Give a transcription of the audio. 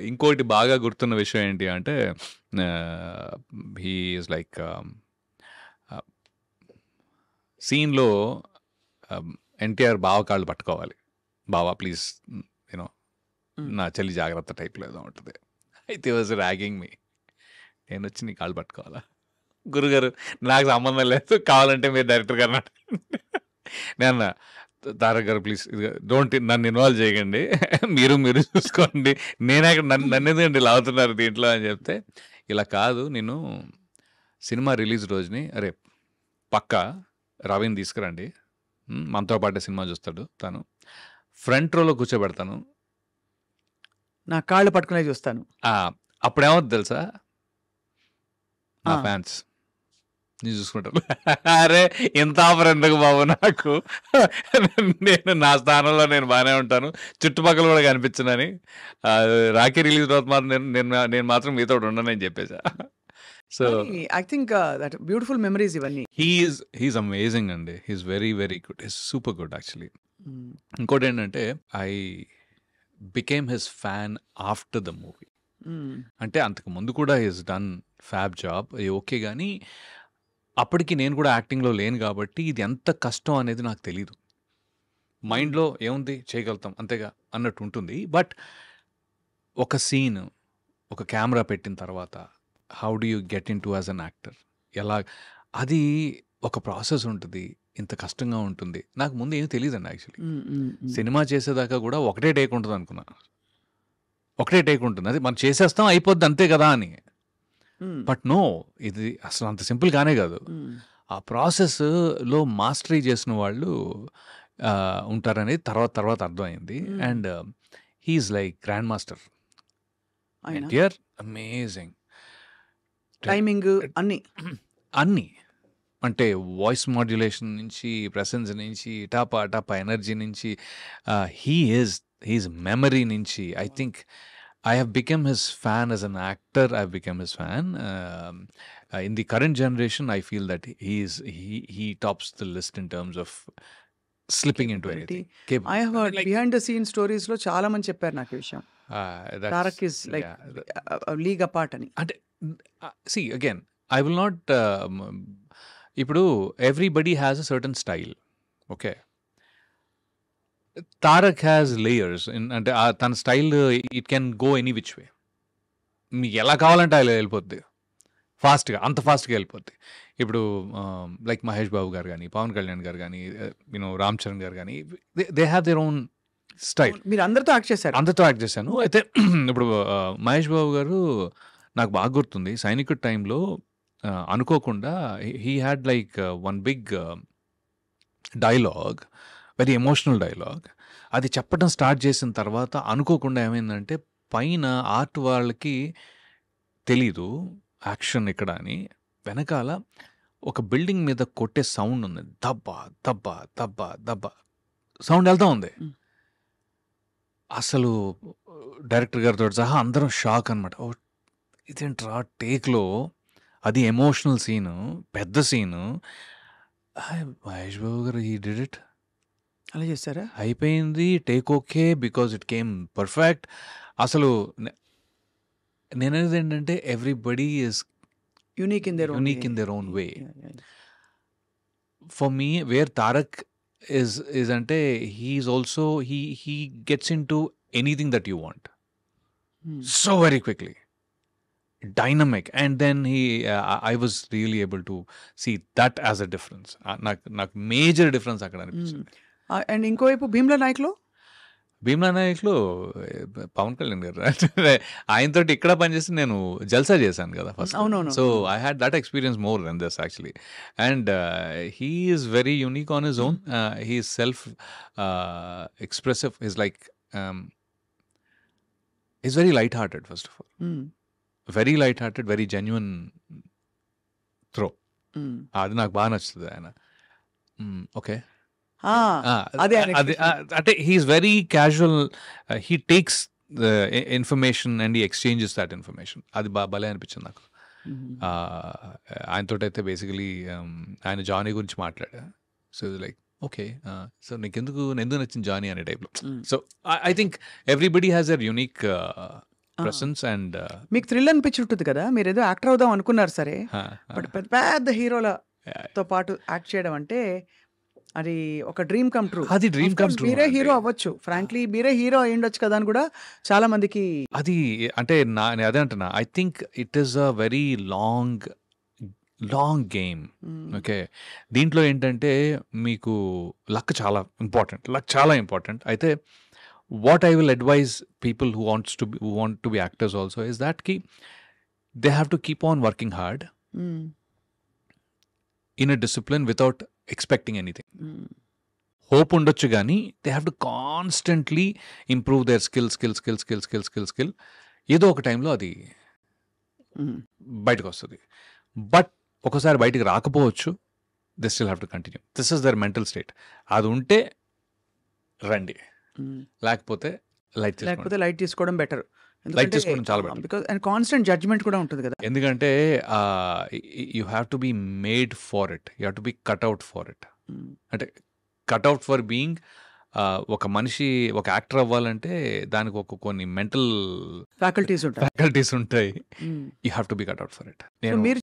ఇంకోటి బాగా గుర్తున్న విషయం ఏంటి అంటే హీ ఈజ్ లైక్ సీన్లో ఎన్టీఆర్ బావ కాళ్ళు పట్టుకోవాలి, బావా ప్లీజ్ యూనో నా చెల్లి జాగ్రత్త టైప్లో ఏదో ఉంటుంది. అయితే వాజ్ ర్యాగింగ్ మీ, నేను వచ్చి నీ కాళ్ళు పట్టుకోవాలా? గురుగారు నాకు సంబంధం లేదు, కావాలంటే మీరు డైరెక్టర్ గారు నేను తారక్ గారు ప్లీజ్ డోంట్ నన్ను ఇన్వాల్వ్ చేయకండి, మీరు చూసుకోండి, నేనే నన్ను ఎందుకండి లాగుతున్నారు దీంట్లో అని చెప్తే, ఇలా కాదు నేను సినిమా రిలీజ్ రోజుని అరే పక్కా రవిని తీసుకురండి, మనతో పాటే సినిమా చూస్తాడు, తను ఫ్రంట్ రోలో కూర్చోబెడతాను, నా కాళ్ళు పట్టుకునే చూస్తాను. అప్పుడేమవుతుంది తెలుసా, నా ఫ్యాన్స్ నీ చూసుకుంటారు, అరే ఇంత ఆఫర్ ఎందుకు బాబు నాకు, నేను నా స్థానంలో నేను బాగానే ఉంటాను, చుట్టుపక్కల కూడా కనిపించనని, రాఖీ రిలీజ్ తర్వాత మాత్రం నేను మాత్రం మీతో ఉండనని చెప్పేసా. So I think that beautiful memories ఇవన్నీ. హీఈస్ అమేజింగ్ అండి, he's very very good, he's super good actually. ఇంకోటి ఏంటంటే I became his fan after the movie. అంటే అంతకు ముందు కూడా he's done fab job okay, కానీ అప్పటికి నేను కూడా యాక్టింగ్లో లేను కాబట్టి ఇది ఎంత కష్టం అనేది నాకు తెలీదు. మైండ్లో ఏముంది చేయగలుగుతాం అంతేగా అన్నట్టు ఉంటుంది. బట్ ఒక సీన్, ఒక కెమెరా పెట్టిన తర్వాత how do you get in to as an actor, ఎలా, అది ఒక ప్రాసెస్ ఉంటుంది, ఇంత కష్టంగా ఉంటుంది. నాకు ముందు ఏం తెలియదండి యాక్చువల్లీ. సినిమా చేసేదాకా కూడా ఒకటే టేక్ ఉంటుంది అనుకున్నా, ఒకటే టేక్ ఉంటుంది, అది మనం చేసేస్తాం అయిపోద్ది అంతే కదా అని. బట్ నో, ఇది అసలు అంత సింపుల్ గానే కాదు. ఆ ప్రాసెస్లో మాస్టరీ చేసిన వాళ్ళు ఉంటారనేది తర్వాత అర్థమైంది. And he's like grandmaster NTR, amazing timing అన్నీ, అంటే వాయిస్ మాడ్యులేషన్ నుంచి, ప్రెసెన్స్ నుంచి, టాపా ఎనర్జీ నుంచి, హీఈస్ మెమరీ నుంచి, I think I have become his fan as an actor. I've become his fan. In the current generation, I feel that he tops the list in terms of slipping into anything. I have heard behind the scenes stories lo chaala mandi chepparu నాకు ఈ విషయం. Tarak is like a league apart ani. And see again, I will not. Ipudu everybody has a certain style. Okay. Tarak has layers, అంటే తన style it can go any which way, మీకు ఎలా కావాలంటే అలా వెళ్ళిపోద్ది, ఫాస్ట్గా, అంత ఫాస్ట్గా వెళ్ళిపోద్ది. ఇప్పుడు లైక్ మహేష్ బాబు గారు కానీ, పవన్ కళ్యాణ్ గారు కానీ, రామ్ చరణ్ గారు కానీ, they have their own style. మీరు అందరితో యాక్ట్ చేశారు? అందరితో యాక్ట్ చేశాను. అయితే ఇప్పుడు మహేష్ బాబు గారు నాకు బాగా గుర్తుంది, సైనికుడి టైంలో అనుకోకుండా he had like one big dialogue, very emotional dialogue. అది చెప్పడం స్టార్ట్ చేసిన తర్వాత అనుకోకుండా ఏమైందంటే, పైన ఆర్ట్ వాళ్ళకి తెలీదు యాక్షన్ ఇక్కడ అని, వెనకాల ఒక బిల్డింగ్ మీద కొట్టే సౌండ్ ఉంది, దబ్బా దబ్బా దబ్బా దబ్బా సౌండ్ వెళ్తా ఉంది. అసలు డైరెక్టర్ గారితో సహా అందరం షాక్ అనమాట. ఓ ఇదేంట్రా టేక్లో, అది ఎమోషనల్ సీను, పెద్ద సీను, మహేష్ బాబు గారు హీ డిడ్ ఇట్, అలా చేస్తారా, అయిపోయింది, take okay, because it came perfect. అసలు నేనేది ఏంటంటే everybody is unique in their own way. For me wear Tarak is అంటే he's also he gets into anything that you want so very quickly, dynamic, and then I was really able to see that as a difference. నాకు major difference అక్కడ అనిపించింది. And ఇంకోవైపు భీమ్లా నాయక్లో పవన్ కళ్యాణ్ గారు ఆయనతో ఇక్కడ పనిచేసి నేను జల్సా చేశాను కదా first. So I had that experience more then this actually. And he is very unique on his own. He is self expressive. Is like is very light hearted first of all, very light hearted, very genuine through. అది నాకు బాగా నచ్చుతుంది ఆయన. Okay, అంటే he's very casual, he takes the information and he exchanges that information. అది భలే అనిపించింది నాకు. ఆయనతో అయితే బేసికలీ ఆయన జానీ గురించి మాట్లాడా. సో లైక్ ఓకే, సో ఎందుకు నచ్చింది జానీ అనే టైప్లో. So I think everybody has their unique presence and మీకు థ్రిల్ అనిపించి ఉంటుంది కదా, మీరు ఏదో యాక్టర్ అవుదాం అనుకున్నారు సరే, బట్ పెద్ద పెద్ద హీరోలతో పాటు యాక్ట్ చేయడం అంటే అది ఒక డ్రీమ్ కమ్ ట్రూ. అది డ్రీమ్ కమ్ ట్రూ. మీరే హీరో అవ్వచ్చు, ఫ్రాంక్లీ మీరే హీరో అయి ఉండొచ్చు కదా అని కూడా చాలా మందికి. అది అంటే నేను అదే అంటున్నా, I think it is a very long game. Okay, దీంట్లో ఏంటంటే మీకు లక్ చాలా ఇంపార్టెంట్. అయితే what I will advise people who want to be actors also is that కి they have to keep on working hard in a discipline without expecting anything. Hope ఉండొచ్చు కానీ they have to constantly improve their skill. ఏదో ఒక టైంలో అది బయటకు వస్తుంది. But ఒకసారి బయటికి రాకపోవచ్చు, they still have to continue. This is their mental state. అది ఉంటే రండి, లేకపోతే లైట్ తీసుకోవడం బెటర్. లైట్ తీసుకోవడం చాలా better. Because and constant judgement కూడా ఉంటుంది కదా. ఎందుకంటే you have to be made for it, you have to be cut out for it. అంటే కట్అవుట్ ఫర్ బీయింగ్ ఒక మనిషి ఒక యాక్టర్ అవ్వాలంటే దానికి కొన్ని మెంటల్ ఫ్యాకల్టీస్ ఉంటాయి. You have to be cut out for it. మీరు